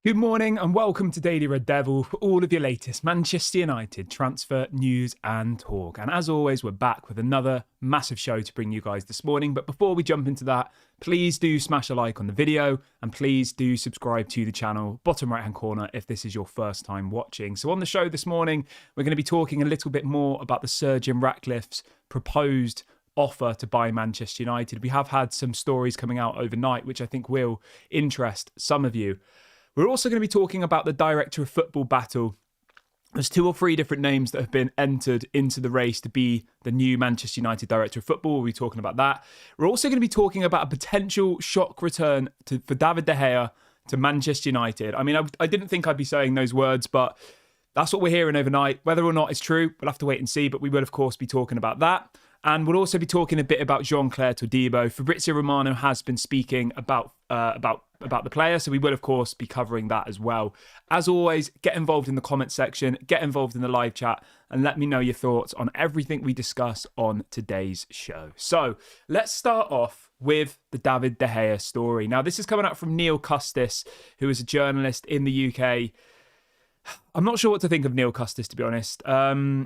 Good morning and welcome to Daily Red Devil for all of your latest Manchester United transfer news and talk. And as always, we're back with another massive show to bring you guys this morning. But before we jump into that, please do smash a like on the video and please do subscribe to the channel, bottom right hand corner, if this is your first time watching. So on the show this morning, we're going to be talking a little bit more about the Sir Jim Ratcliffe's proposed offer to buy Manchester United. We have had some stories coming out overnight, which I think will interest some of you. We're also going to be talking about the Director of Football battle. There's 2 or 3 different names that have been entered into the race to be the new Manchester United Director of Football. We'll be talking about that. We're also going to be talking about a potential shock return for David De Gea to Manchester United. I mean, I didn't think I'd be saying those words, but that's what we're hearing overnight. Whether or not it's true, we'll have to wait and see, but we will, of course, be talking about that. And we'll also be talking a bit about Jean-Clair Todibo. Fabrizio Romano has been speaking about the player, so we will, of course, be covering that as well. As always, get involved in the comment section, get involved in the live chat, and let me know your thoughts on everything we discuss on today's show. So let's start off with the David De Gea story. Now, this is coming out from Neil Custis, who is a journalist in the UK. I'm not sure what to think of Neil Custis, to be honest.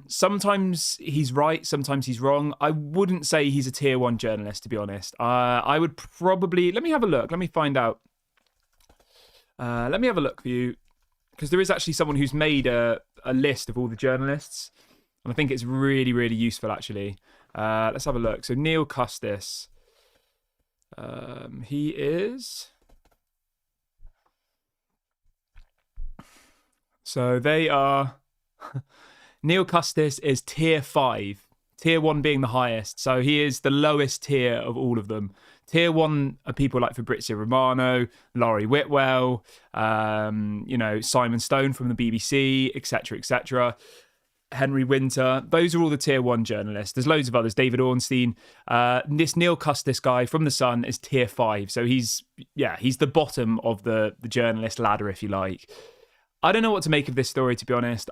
Sometimes he's right, sometimes he's wrong. I wouldn't say he's a tier 1 journalist, to be honest. I would probably... Let me have a look. Let me find out. Let me have a look for you. Because there is actually someone who's made a list of all the journalists. And I think it's really, really useful, actually. Let's have a look. So Neil Custis. He is... So they are... Neil Custis is tier 5. Tier 1 being the highest. So he is the lowest tier of all of them. Tier 1 are people like Fabrizio Romano, Laurie Whitwell, Simon Stone from the BBC, etc., etc. Henry Winter. Those are all the tier 1 journalists. There's loads of others. David Ornstein. This Neil Custis guy from The Sun is tier 5. So he's the bottom of the journalist ladder, if you like. I don't know what to make of this story, to be honest.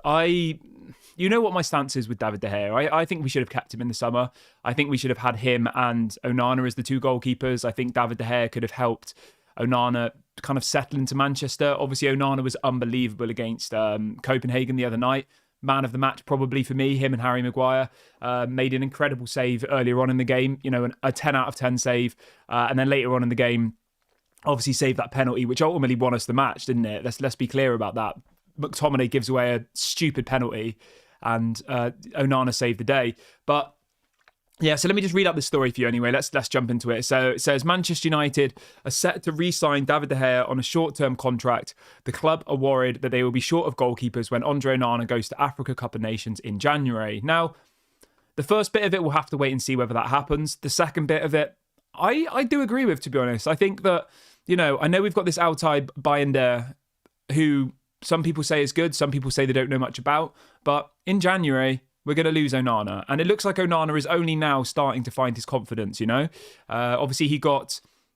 You know what my stance is with David De Gea. I think we should have kept him in the summer. I think we should have had him and Onana as the 2 goalkeepers. I think David De Gea could have helped Onana kind of settle into Manchester. Obviously, Onana was unbelievable against Copenhagen the other night. Man of the match, probably for me, him and Harry Maguire. Made an incredible save earlier on in the game. A 10 out of 10 save. And then later on in the game, obviously saved that penalty, which ultimately won us the match, didn't it? Let's be clear about that. McTominay gives away a stupid penalty and Onana saved the day. But yeah, so let me just read out this story for you anyway. Let's jump into it. So it says, Manchester United are set to re-sign David De Gea on a short-term contract. The club are worried that they will be short of goalkeepers when Andre Onana goes to Africa Cup of Nations in January. Now, the first bit of it, we'll have to wait and see whether that happens. The second bit of it, I do agree with, to be honest. I think that, I know we've got this Altay Bayender who some people say is good, some people say they don't know much about, but in January, we're going to lose Onana. And it looks like Onana is only now starting to find his confidence, Obviously,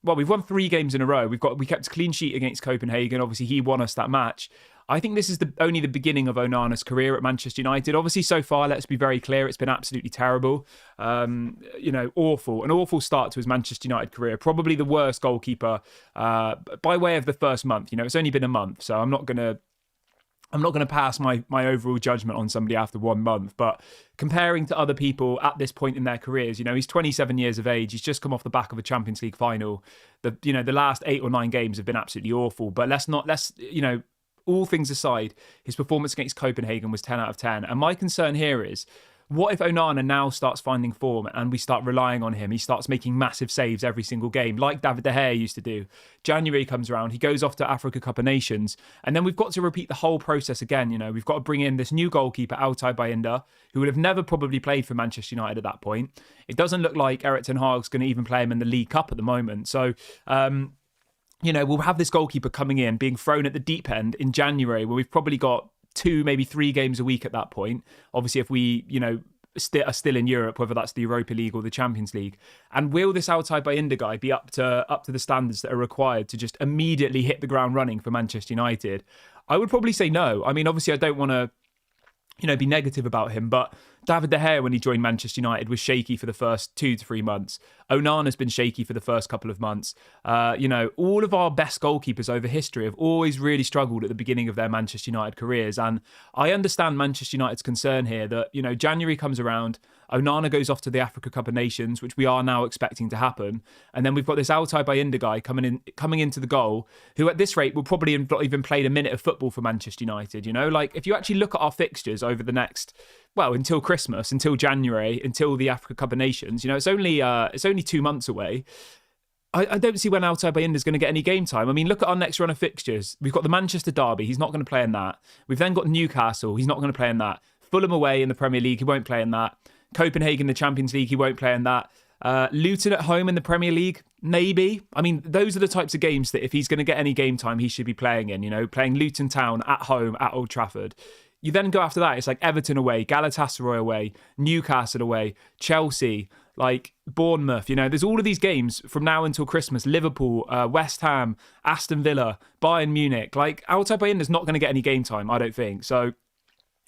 we've won 3 games in a row. We kept a clean sheet against Copenhagen. Obviously, he won us that match. I think this is only the beginning of Onana's career at Manchester United. Obviously, so far, let's be very clear, it's been absolutely terrible. Awful. An awful start to his Manchester United career. Probably the worst goalkeeper by way of the first month. It's only been a month, so I'm not going to pass my overall judgment on somebody after 1 month. But comparing to other people at this point in their careers, he's 27 years of age. He's just come off the back of a Champions League final. The last 8 or 9 games have been absolutely awful. But all things aside, his performance against Copenhagen was 10 out of 10. And my concern here is, what if Onana now starts finding form and we start relying on him? He starts making massive saves every single game, like David De Gea used to do. January comes around, he goes off to Africa Cup of Nations, and then we've got to repeat the whole process again. We've got to bring in this new goalkeeper, Altay Bayender, who would have never probably played for Manchester United at that point. It doesn't look like Erik ten Hag's going to even play him in the League Cup at the moment. So, we'll have this goalkeeper coming in, being thrown at the deep end in January, where we've probably got 2, maybe 3 games a week at that point. Obviously, if we, are still in Europe, whether that's the Europa League or the Champions League. And will this Altay Bayender guy be up to the standards that are required to just immediately hit the ground running for Manchester United? I would probably say no. I mean, obviously, I don't want to, be negative about him, but David De Gea, when he joined Manchester United, was shaky for the first 2 to 3 months. Onana's been shaky for the first couple of months. All of our best goalkeepers over history have always really struggled at the beginning of their Manchester United careers. And I understand Manchester United's concern here that, January comes around, Onana goes off to the Africa Cup of Nations, which we are now expecting to happen. And then we've got this Altay Bayindir guy coming into the goal, who at this rate will probably not even played a minute of football for Manchester United. If you actually look at our fixtures over the next, until Christmas, until January, until the Africa Cup of Nations, it's only 2 months away. I don't see when Altay Bayindir is going to get any game time. I mean, look at our next run of fixtures. We've got the Manchester Derby. He's not going to play in that. We've then got Newcastle. He's not going to play in that. Fulham away in the Premier League. He won't play in that. Copenhagen in the Champions League. He won't play in that. Luton at home in the Premier League, maybe. I mean, those are the types of games that if he's going to get any game time, he should be playing in, playing Luton Town at home at Old Trafford. You then go after that, it's like Everton away, Galatasaray away, Newcastle away, Chelsea, like Bournemouth. There's all of these games from now until Christmas. Liverpool, West Ham, Aston Villa, Bayern Munich. Like, Altay Bayindir's not going to get any game time, I don't think. So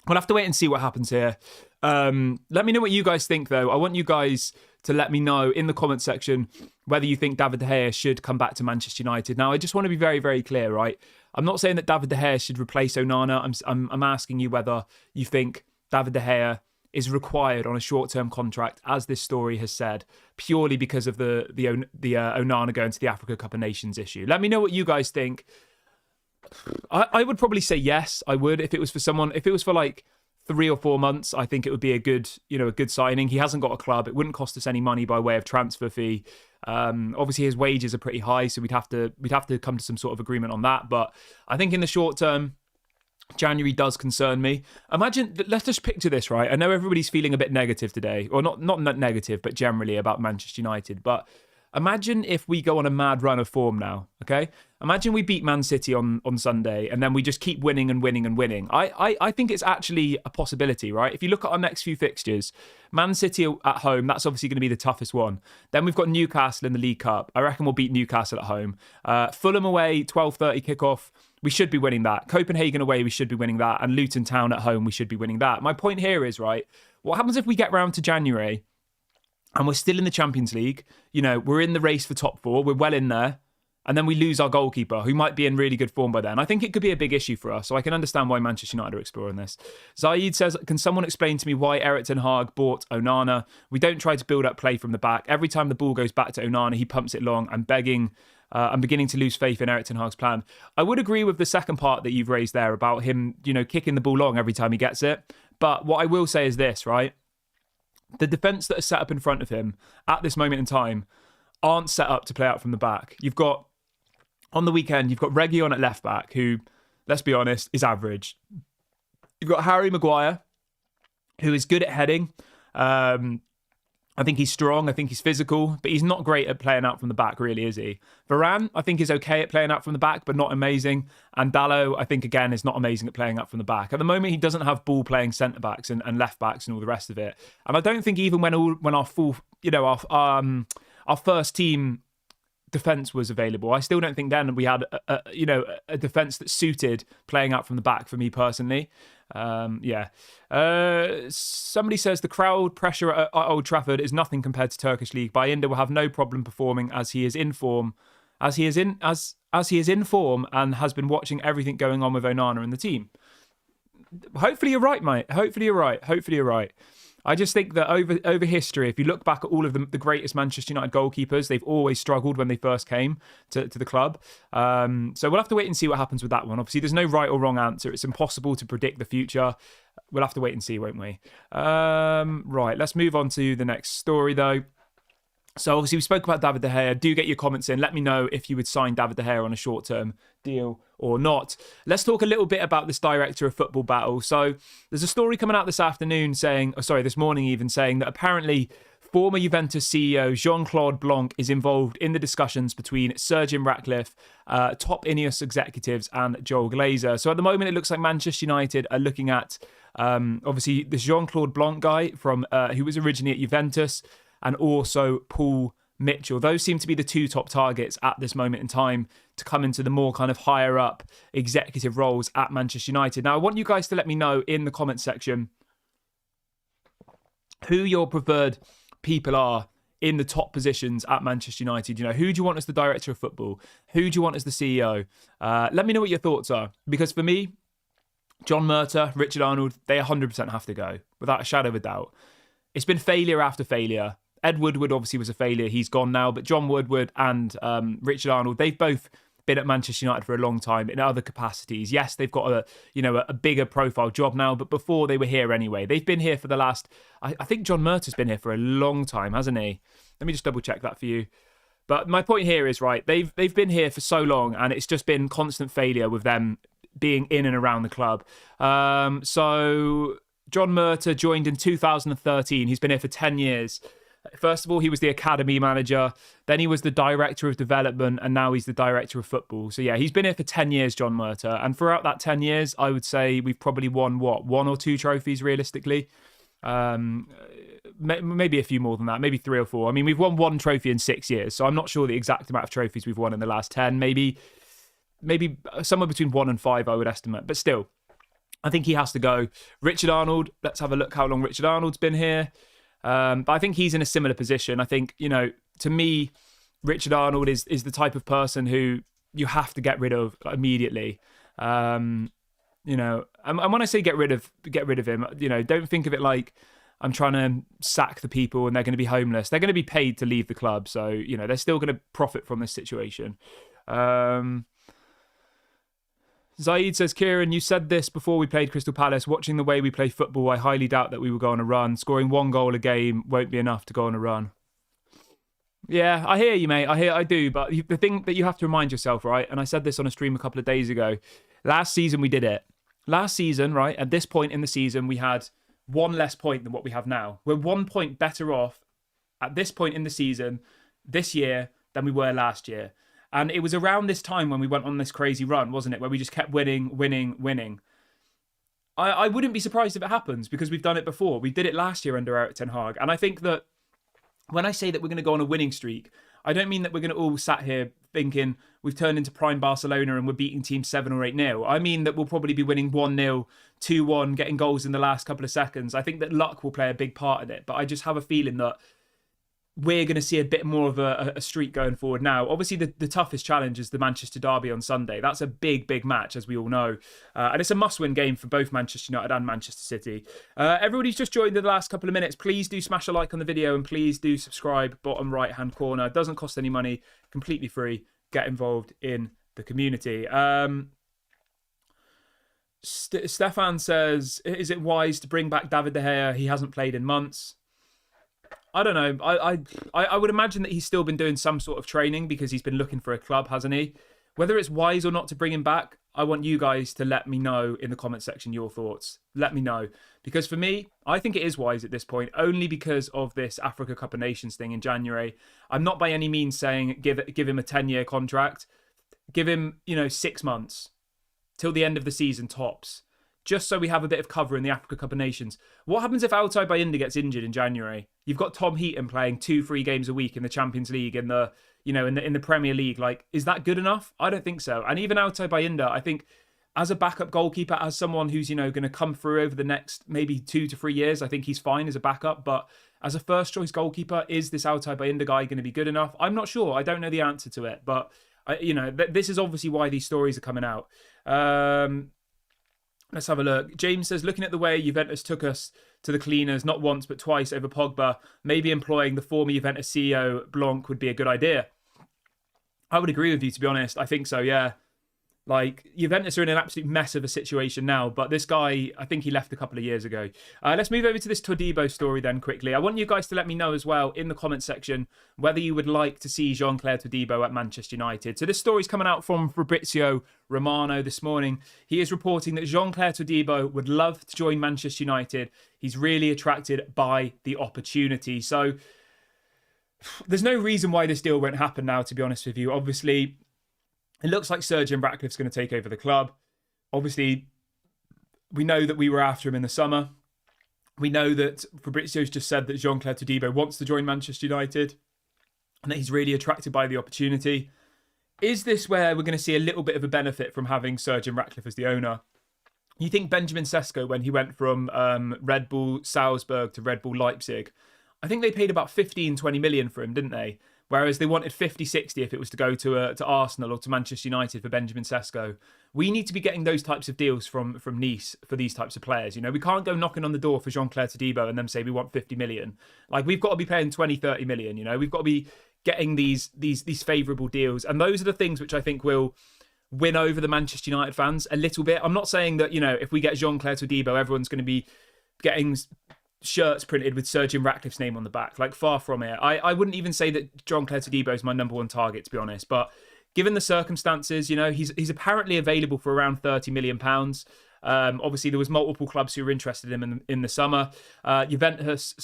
we'll have to wait and see what happens here. Let me know what you guys think, though. I want you guys to let me know in the comment section whether you think David De Gea should come back to Manchester United. Now, I just want to be very, very clear, right? I'm not saying that David De Gea should replace Onana. I'm asking you whether you think David De Gea is required on a short-term contract, as this story has said, purely because of the Onana going to the Africa Cup of Nations issue. Let me know what you guys think. I would probably say yes. I would if it was for like 3 or 4 months. I think it would be a good signing. He hasn't got a club. It wouldn't cost us any money by way of transfer fee. Obviously his wages are pretty high, so we'd have to come to some sort of agreement on that. But I think in the short term, January does concern me. Let's just picture this, right? I know everybody's feeling a bit negative today, or not negative, but generally about Manchester United. But imagine if we go on a mad run of form now, okay? Imagine we beat Man City on Sunday and then we just keep winning and winning and winning. I think it's actually a possibility, right? If you look at our next few fixtures, Man City at home, that's obviously going to be the toughest one. Then we've got Newcastle in the League Cup. I reckon we'll beat Newcastle at home. Fulham away, 12:30 kickoff. We should be winning that. Copenhagen away, we should be winning that. And Luton Town at home, we should be winning that. My point here is, right, what happens if we get round to January and we're still in the Champions League? We're in the race for top 4. We're well in there. And then we lose our goalkeeper, who might be in really good form by then. I think it could be a big issue for us. So I can understand why Manchester United are exploring this. Zaid says, can someone explain to me why Erik ten Hag bought Onana? We don't try to build up play from the back. Every time the ball goes back to Onana, he pumps it long. I'm beginning to lose faith in Erik ten Hag's plan. I would agree with the second part that you've raised there about him, kicking the ball long every time he gets it. But what I will say is this, right? The defence that are set up in front of him at this moment in time aren't set up to play out from the back. On the weekend, you've got Reguilon at left back, who, let's be honest, is average. You've got Harry Maguire, who is good at heading. I think he's strong. I think he's physical, but he's not great at playing out from the back, really, is he? Varane, I think, is okay at playing out from the back, but not amazing. And Dalot, I think, again, is not amazing at playing out from the back. At the moment, he doesn't have ball-playing centre-backs and left-backs and all the rest of it. And I don't think even when our full, our first team defence was available, I still don't think then we had a defence that suited playing out from the back for me personally. Somebody says the crowd pressure at Old Trafford is nothing compared to Turkish League. Bayindir will have no problem performing as he is in form and has been watching everything going on with Onana and the team. Hopefully you're right, mate. Hopefully you're right. I just think that over history, if you look back at all of the greatest Manchester United goalkeepers, they've always struggled when they first came to the club. So we'll have to wait and see what happens with that one. Obviously, there's no right or wrong answer. It's impossible to predict the future. We'll have to wait and see, won't we? Right, let's move on to the next story, though. So obviously we spoke about David De Gea. Do get your comments in. Let me know if you would sign David De Gea on a short-term deal or not. Let's talk a little bit about this director of football battle. So there's a story coming out this morning even, saying that apparently former Juventus CEO Jean-Claude Blanc is involved in the discussions between Sir Jim Ratcliffe, top Ineos executives, and Joel Glazer. So at the moment, it looks like Manchester United are looking at, obviously, this Jean-Claude Blanc guy from who was originally at Juventus, and also Paul Mitchell. Those seem to be the two top targets at this moment in time to come into the more kind of higher up executive roles at Manchester United. Now, I want you guys to let me know in the comment section who your preferred people are in the top positions at Manchester United. You know, who do you want as the director of football? Who do you want as the CEO? Let me know what your thoughts are. Because for me, John Murtagh, Richard Arnold, they 100% have to go, without a shadow of a doubt. It's been failure after failure. Ed Woodward obviously was a failure. He's gone now. But John Woodward and Richard Arnold, they've both been at Manchester United for a long time in other capacities. Yes, they've got a bigger profile job now, but before they were here anyway. They've been here for the last, I think John Murtagh's been here for a long time, hasn't he? Let me just double check that for you. But my point here is, right, they've been here for so long, and it's just been constant failure with them being in and around the club. So John Murtagh joined in 2013. He's been here for 10 years. First of all, he was the academy manager. Then he was the director of development, and now he's the director of football. So yeah, he's been here for 10 years, John Murtagh. And throughout that 10 years, I would say we've probably won, one or two trophies realistically. Maybe a few more than that, maybe 3 or 4. I mean, we've won 1 trophy in 6 years, so I'm not sure the exact amount of trophies we've won in the last 10. Maybe somewhere between 1 and 5, I would estimate. But still, I think he has to go. Richard Arnold, let's have a look how long Richard Arnold's been here. But I think he's in a similar position. I think, you know, to me, Richard Arnold is the type of person who you have to get rid of immediately. You know, and when I say get rid of him, you know, don't think of it like I'm trying to sack the people and they're going to be homeless. They're going to be paid to leave the club. So, you know, they're still going to profit from this situation. Zaid says, Kieran, you said this before we played Crystal Palace. Watching the way we play football, I highly doubt that we will go on a run. Scoring 1 goal a game won't be enough to go on a run. Yeah, I hear you, mate. I do. But the thing that you have to remind yourself, right? And I said this on a stream a couple of days ago. Last season, we did it. Last season, right? At this point in the season, we had 1 less point than what we have now. We're 1 point better off at this point in the season this year than we were last year. And it was around this time when we went on this crazy run, wasn't it? Where we just kept winning. I wouldn't be surprised if it happens because we've done it before. We did it last year under Erik ten Hag. And I think that when I say that we're going to go on a winning streak, I don't mean that we're going to all sat here thinking we've turned into prime Barcelona and we're beating teams 7 or 8-0. I mean that we'll probably be winning 1-0, 2-1, getting goals in the last couple of seconds. I think that luck will play a big part in it. But I just have a feeling that we're going to see a bit more of a streak going forward now. Obviously, the toughest challenge is the Manchester Derby on Sunday. That's a big match, as we all know. And it's a must-win game for both Manchester United and Manchester City. Everybody's just joined in the last couple of minutes. Please do smash a like on the video and please do subscribe, bottom right-hand corner. It doesn't cost any money, completely free. Get involved in the community. Stefan says, is it wise to bring back David De Gea? He hasn't played in months. I don't know. I would imagine that he's still been doing some sort of training because he's been looking for a club, hasn't he? Whether it's wise or not to bring him back, I want you guys to let me know in the comment section your thoughts. Let me know. Because for me, I think it is wise at this point, only because of this Africa Cup of Nations thing in January. I'm not by any means saying give him a 10-year contract. Give him, 6 months till the end of the season tops. Just so we have a bit of cover in the Africa Cup of Nations. What happens if Altay Bayindir gets injured in January? You've got Tom Heaton playing 2-3 games a week in the Champions League, in the Premier League. Like, is that good enough? I don't think so. And even Altay Bayindir, I think, as a backup goalkeeper, as someone who's going to come through over the next maybe 2 to 3 years, I think he's fine as a backup. But as a first choice goalkeeper, is this Altay Bayindir guy going to be good enough? I'm not sure. I don't know the answer to it. But this is obviously why these stories are coming out. Let's have a look. James says, looking at the way Juventus took us to the cleaners, not once but twice over Pogba, maybe employing the former Juventus CEO Blanc would be a good idea. I would agree with you, to be honest. I think so, yeah. Like, Juventus are in an absolute mess of a situation now, but this guy, I think he left a couple of years ago. Let's move over to this Todibo story then quickly. I want you guys to let me know as well in the comment section whether you would like to see Jean-Clair Todibo at Manchester United. So this story's coming out from Fabrizio Romano this morning. He is reporting that Jean-Clair Todibo would love to join Manchester United. He's really attracted by the opportunity. So there's no reason why this deal won't happen now, to be honest with you. Obviously, it looks like Sir Jim Ratcliffe's going to take over the club. Obviously, we know that we were after him in the summer. We know that Fabrizio's just said that Jean-Clair Todibo wants to join Manchester United and that he's really attracted by the opportunity. Is this where we're going to see a little bit of a benefit from having Sir Jim Ratcliffe as the owner? You think Benjamin Sesko, when he went from Red Bull Salzburg to Red Bull Leipzig, I think they paid about 15, 20 million for him, didn't they? Whereas they wanted 50, 60 if it was to go to Arsenal or to Manchester United for Benjamin Sesko. We need to be getting those types of deals from Nice for these types of players. You know, we can't go knocking on the door for Jean-Clair Todibo and then say we want 50 million. Like, we've got to be paying 20, 30 million, you know? We've got to be getting these favourable deals. And those are the things which I think will win over the Manchester United fans a little bit. I'm not saying that, you know, if we get Jean-Clair Todibo, everyone's going to be getting shirts printed with Sir Jim Ratcliffe's name on the back. Like, far from it. I wouldn't even say that Jean-Clair Todibo is my number one target, to be honest. But given the circumstances, you know, he's apparently available for around £30 million. Obviously, there was multiple clubs who were interested in him in the summer. Nice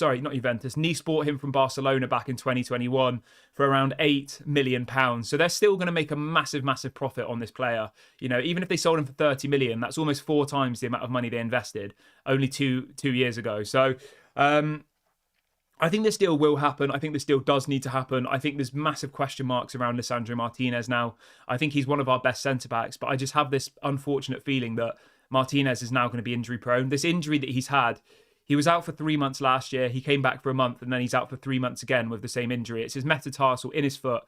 bought him from Barcelona back in 2021 for around £8 million. So they're still going to make a massive, massive profit on this player. You know, even if they sold him for 30 million, that's almost 4 times the amount of money they invested only two years ago. So I think this deal will happen. I think this deal does need to happen. I think there's massive question marks around Lisandro Martinez now. I think he's one of our best centre-backs, but I just have this unfortunate feeling that Martinez is now going to be injury prone. This injury that he's had, he was out for 3 months last year. He came back for a month and then he's out for 3 months again with the same injury. It's his metatarsal in his foot.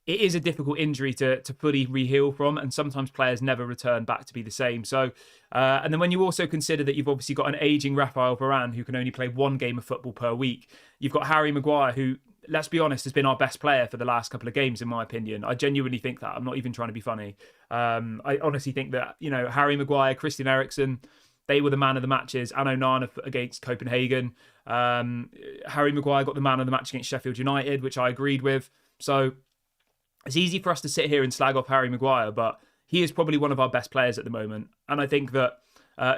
It is a difficult injury to fully re-heal from, and sometimes players never return back to be the same. So, and then when you also consider that you've obviously got an ageing Raphael Varane who can only play 1 game of football per week. You've got Harry Maguire who, let's be honest, has been our best player for the last couple of games, in my opinion. I genuinely think that. I'm not even trying to be funny. I honestly think that, you know, Harry Maguire, Christian Eriksen, they were the man of the matches. And Onana against Copenhagen. Harry Maguire got the man of the match against Sheffield United, which I agreed with. So it's easy for us to sit here and slag off Harry Maguire, but he is probably one of our best players at the moment. And I think that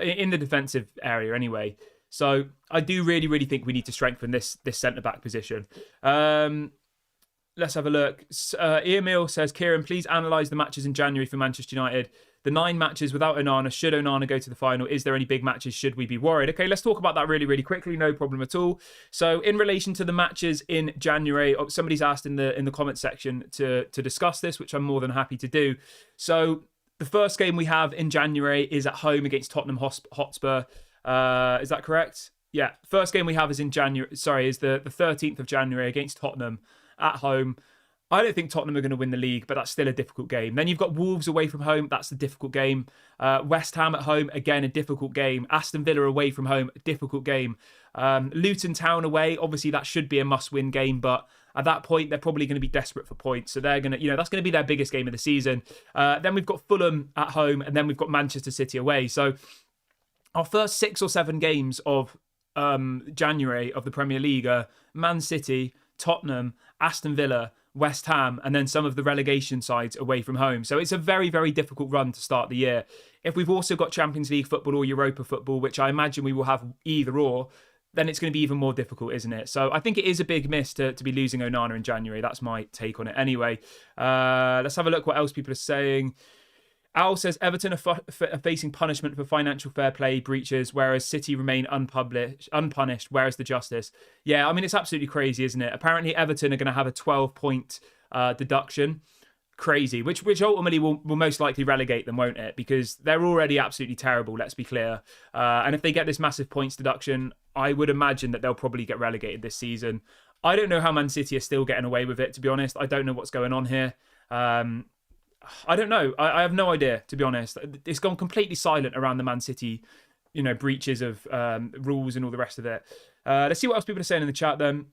in the defensive area anyway. So I do really, really think we need to strengthen this centre-back position. Let's have a look. Emil says, Kieran, please analyse the matches in January for Manchester United. The 9 matches without Onana. Should Onana go to the final? Is there any big matches? Should we be worried? Okay, let's talk about that really, really quickly. No problem at all. So in relation to the matches in January, somebody's asked in the comment section to discuss this, which I'm more than happy to do. So the first game we have in January is at home against Tottenham Hotspur. Is that correct? Yeah. First game we have is in January. Sorry, is the 13th of January against Tottenham at home. I don't think Tottenham are going to win the league, but that's still a difficult game. Then you've got Wolves away from home. That's a difficult game. West Ham at home, again, a difficult game. Aston Villa away from home, a difficult game. Luton Town away, obviously that should be a must-win game, but at that point, they're probably going to be desperate for points. So they're going to, that's going to be their biggest game of the season. Then we've got Fulham at home, and then we've got Manchester City away. So our first 6 or 7 games of January of the Premier League are Man City, Tottenham, Aston Villa, West Ham, and then some of the relegation sides away from home. So it's a very, very difficult run to start the year. If we've also got Champions League football or Europa football, which I imagine we will have either or, then it's going to be even more difficult, isn't it? So I think it is a big miss to be losing Onana in January. That's my take on it anyway. Let's have a look what else people are saying. Al says Everton are facing punishment for financial fair play breaches, whereas City remain unpunished. Where is the justice? Yeah, I mean, it's absolutely crazy, isn't it? Apparently, Everton are going to have a 12-point deduction. Crazy, which ultimately will most likely relegate them, won't it? Because they're already absolutely terrible, let's be clear. And if they get this massive points deduction, I would imagine that they'll probably get relegated this season. I don't know how Man City are still getting away with it, to be honest. I don't know what's going on here. I don't know. I have no idea, to be honest. It's gone completely silent around the Man City, breaches of rules and all the rest of it. Let's see what else people are saying in the chat then.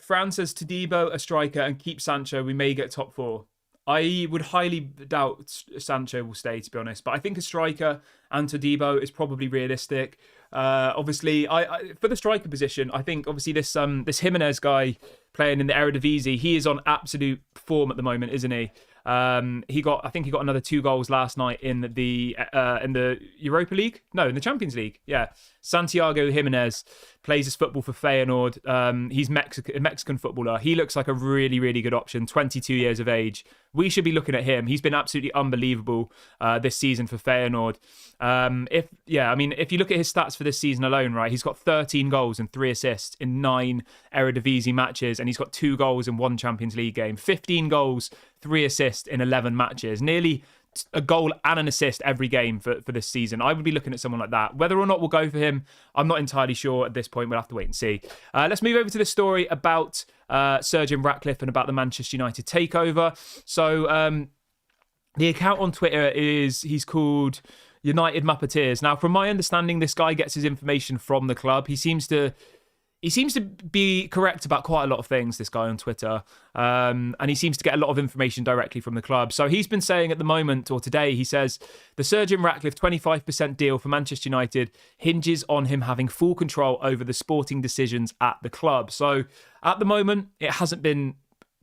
Fran says Todibo, a striker, and keep Sancho. We may get top 4. I would highly doubt Sancho will stay, to be honest. But I think a striker and Todibo is probably realistic. Obviously, I for the striker position, I think obviously this Jimenez guy playing in the Eredivisie, he is on absolute form at the moment, isn't he? I think he got another 2 goals last night in the Europa League. No, in the Champions League. Yeah, Santiago Jimenez plays his football for Feyenoord. He's a Mexican footballer. He looks like a really, really good option. 22 years of age. We should be looking at him. He's been absolutely unbelievable this season for Feyenoord. If you look at his stats for this season alone, right, he's got 13 goals and 3 assists in 9 Eredivisie matches, and he's got 2 goals in 1 Champions League game. 15 goals, 3 assists in 11 matches, nearly a goal and an assist every game for this season. I would be looking at someone like that. Whether or not we'll go for him, I'm not entirely sure at this point. We'll have to wait and see. Let's move over to the story about Sir Jim Ratcliffe and about the Manchester United takeover. So the account on Twitter he's called United Muppeteers. Now, from my understanding, this guy gets his information from the club. He seems to be correct about quite a lot of things, this guy on Twitter. And he seems to get a lot of information directly from the club. So he's been saying at the moment, or today, he says, the Sir Jim Ratcliffe 25% deal for Manchester United hinges on him having full control over the sporting decisions at the club. So at the moment, it hasn't been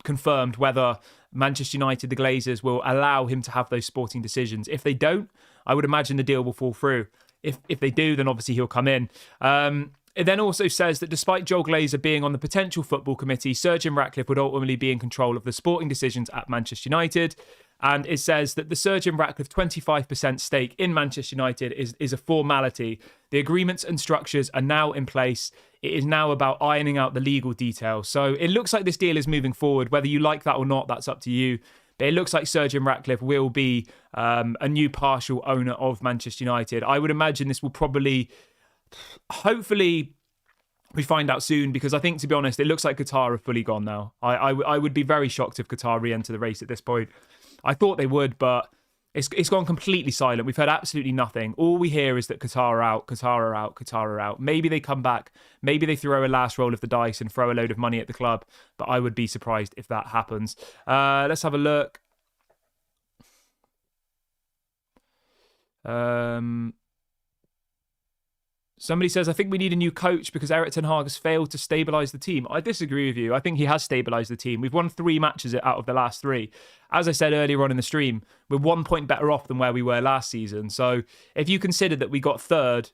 confirmed whether Manchester United, the Glazers, will allow him to have those sporting decisions. If they don't, I would imagine the deal will fall through. If they do, then obviously he'll come in. It then also says that despite Joel Glazer being on the potential football committee, Sir Jim Ratcliffe would ultimately be in control of the sporting decisions at Manchester United. And it says that the Sir Jim Ratcliffe 25% stake in Manchester United is a formality. The agreements and structures are now in place. It is now about ironing out the legal details. So it looks like this deal is moving forward. Whether you like that or not, that's up to you. But it looks like Sir Jim Ratcliffe will be a new partial owner of Manchester United. I would imagine this will probably... hopefully we find out soon, because I think, to be honest, it looks like Qatar are fully gone now. I would be very shocked if Qatar re-enter the race at this point. I thought they would, but it's gone completely silent. We've heard absolutely nothing. All we hear is that Qatar are out, Qatar are out, Qatar are out. Maybe they come back. Maybe they throw a last roll of the dice and throw a load of money at the club, but I would be surprised if that happens. Let's have a look. Somebody says, I think we need a new coach because Erik ten Hag has failed to stabilise the team. I disagree with you. I think he has stabilised the team. We've won 3 matches out of the last 3. As I said earlier on in the stream, we're 1 point better off than where we were last season. So if you consider that we got third,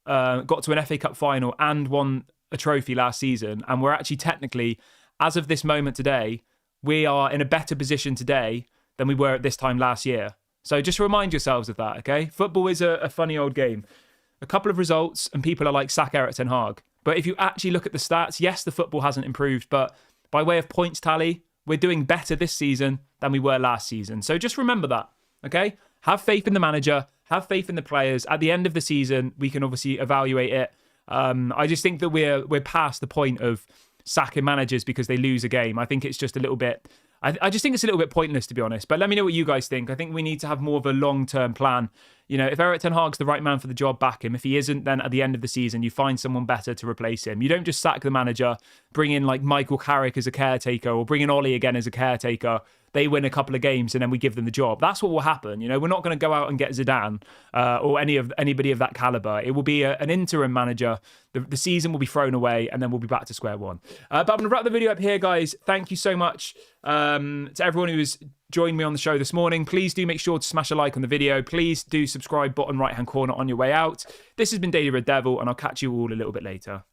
got to an FA Cup final and won a trophy last season, and we're actually technically, as of this moment today, we are in a better position today than we were at this time last year. So just remind yourselves of that, okay? Football is a funny old game. A couple of results and people are like, sack Erik ten Hag. But if you actually look at the stats, yes, the football hasn't improved, but by way of points tally, we're doing better this season than we were last season. So just remember that, okay? Have faith in the manager, have faith in the players. At the end of the season, we can obviously evaluate it. I just think that we're past the point of sacking managers because they lose a game. I think it's just a little bit... I just think it's a little bit pointless, to be honest. But let me know what you guys think. I think we need to have more of a long-term plan. You know, if Erik ten Hag's the right man for the job, back him. If he isn't, then at the end of the season, you find someone better to replace him. You don't just sack the manager, bring in like Michael Carrick as a caretaker, or bring in Ollie again as a caretaker. They win a couple of games and then we give them the job. That's what will happen. You know, we're not going to go out and get Zidane or anybody of that caliber. It will be an interim manager. The season will be thrown away and then we'll be back to square one. But I'm going to wrap the video up here, guys. Thank you so much to everyone who has joined me on the show this morning. Please do make sure to smash a like on the video. Please do subscribe, bottom right-hand corner on your way out. This has been Daily Red Devil, and I'll catch you all a little bit later.